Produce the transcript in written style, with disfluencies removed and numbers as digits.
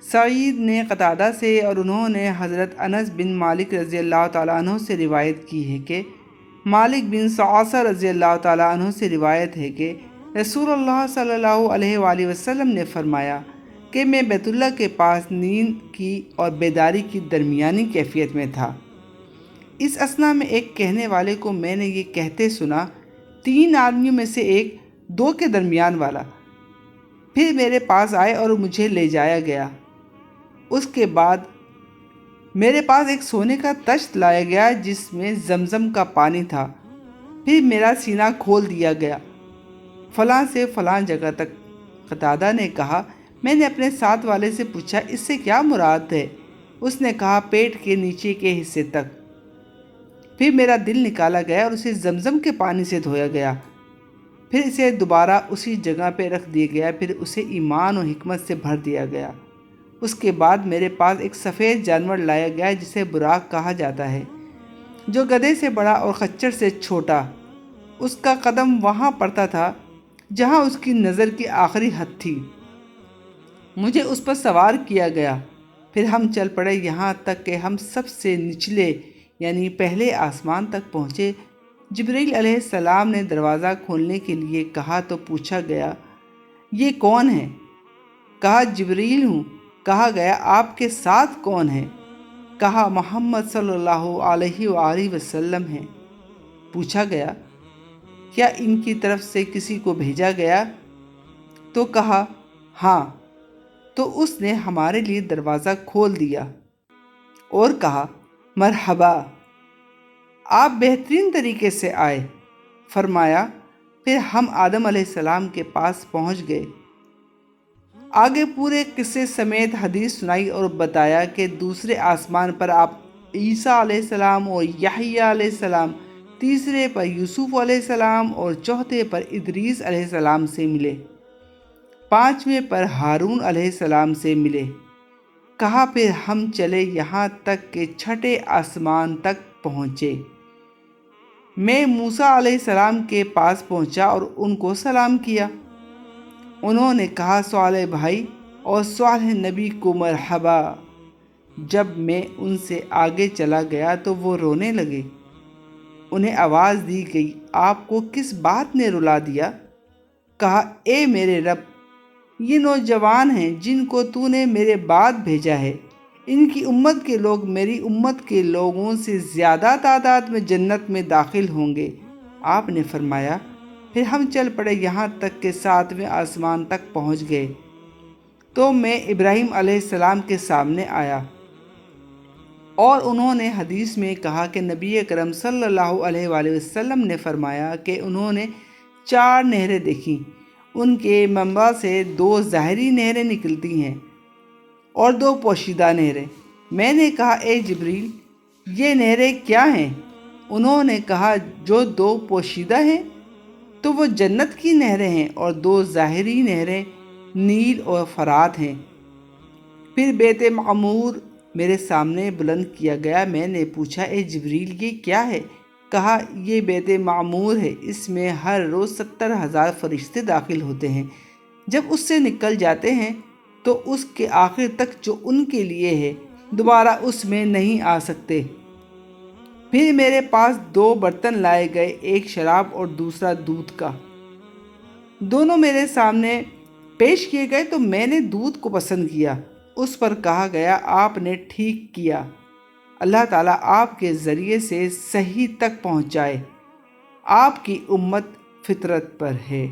سعید نے قتادہ سے اور انہوں نے حضرت انس بن مالک رضی اللہ تعالیٰ عنہ سے روایت کی ہے کہ مالک بن صعصع رضی اللہ تعالیٰ عنہ سے روایت ہے کہ رسول اللہ صلی اللہ علیہ وآلہ وسلم نے فرمایا کہ میں بیت اللہ کے پاس نیند کی اور بیداری کی درمیانی کیفیت میں تھا۔ اس اثنا میں ایک کہنے والے کو میں نے یہ کہتے سنا، 3 آدمیوں میں سے ایک 2 کے درمیان والا۔ پھر میرے پاس آئے اور مجھے لے جایا گیا۔ اس کے بعد میرے پاس ایک سونے کا تشت لایا گیا جس میں زمزم کا پانی تھا۔ پھر میرا سینہ کھول دیا گیا، فلاں سے فلاں جگہ تک۔ قتادہ نے کہا، میں نے اپنے ساتھ والے سے پوچھا، اس سے کیا مراد ہے؟ اس نے کہا، پیٹ کے نیچے کے حصے تک۔ پھر میرا دل نکالا گیا اور اسے زمزم کے پانی سے دھویا گیا۔ پھر اسے دوبارہ اسی جگہ پہ رکھ دیا گیا، پھر اسے ایمان و حکمت سے بھر دیا گیا۔ اس کے بعد میرے پاس ایک سفید جانور لایا گیا جسے براق کہا جاتا ہے، جو گدھے سے بڑا اور خچر سے چھوٹا۔ اس کا قدم وہاں پڑتا تھا جہاں اس کی نظر کی آخری حد تھی۔ مجھے اس پر سوار کیا گیا، پھر ہم چل پڑے یہاں تک کہ ہم سب سے نچلے یعنی پہلے آسمان تک پہنچے۔ جبریل علیہ السلام نے دروازہ کھولنے کے لیے کہا تو پوچھا گیا، یہ کون ہے؟ کہا، جبریل ہوں۔ کہا گیا، آپ کے ساتھ کون ہے؟ کہا، محمد صلی اللہ علیہ وآلہ وسلم ہیں۔ پوچھا گیا، کیا ان کی طرف سے کسی کو بھیجا گیا؟ تو کہا، ہاں۔ تو اس نے ہمارے لیے دروازہ کھول دیا اور کہا، مرحبا، آپ بہترین طریقے سے آئے۔ فرمایا، پھر ہم آدم علیہ السلام کے پاس پہنچ گئے۔ آگے پورے قصے سمیت حدیث سنائی اور بتایا کہ دوسرے آسمان پر آپ عیسیٰ علیہ السلام اور یحییٰ علیہ السلام، تیسرے پر یوسف علیہ السلام اور چوتھے پر ادریس علیہ السلام سے ملے، 5ویں پر ہارون علیہ السلام سے ملے۔ کہا، پھر ہم چلے یہاں تک کہ 6 آسمان تک پہنچے۔ میں موسیٰ علیہ السلام کے پاس پہنچا اور ان کو سلام کیا۔ انہوں نے کہا، صالح بھائی اور صالح نبی کو مرحبا۔ جب میں ان سے آگے چلا گیا تو وہ رونے لگے۔ انہیں آواز دی گئی، آپ کو کس بات نے رلا دیا؟ کہا، اے میرے رب، یہ نوجوان ہیں جن کو تو نے میرے بعد بھیجا ہے، ان کی امت کے لوگ میری امت کے لوگوں سے زیادہ تعداد میں جنت میں داخل ہوں گے۔ آپ نے فرمایا، پھر ہم چل پڑے یہاں تک کہ 7ویں آسمان تک پہنچ گئے تو میں ابراہیم علیہ السلام کے سامنے آیا، اور انہوں نے حدیث میں کہا کہ نبی اکرم صلی اللہ علیہ وآلہ وسلم نے فرمایا کہ انہوں نے 4 نہریں دیکھیں، ان کے منبع سے 2 ظاہری نہریں نکلتی ہیں اور 2 پوشیدہ نہریں۔ میں نے کہا، اے جبریل، یہ نہریں کیا ہیں؟ انہوں نے کہا، جو 2 پوشیدہ ہیں تو وہ جنت کی نہریں ہیں، اور 2 ظاہری نہریں نیل اور فرات ہیں۔ پھر بیت معمور میرے سامنے بلند کیا گیا۔ میں نے پوچھا، اے جبریل، یہ کیا ہے؟ کہا، یہ بیت معمور ہے، اس میں ہر روز 70,000 فرشتے داخل ہوتے ہیں۔ جب اس سے نکل جاتے ہیں تو اس کے آخر تک جو ان کے لیے ہے دوبارہ اس میں نہیں آ سکتے۔ پھر میرے پاس 2 برتن لائے گئے، ایک شراب اور دوسرا دودھ کا۔ دونوں میرے سامنے پیش کیے گئے تو میں نے دودھ کو پسند کیا۔ اس پر کہا گیا، آپ نے ٹھیک کیا، اللہ تعالیٰ آپ کے ذریعے سے صحیح تک پہنچائے، آپ کی امت فطرت پر ہے۔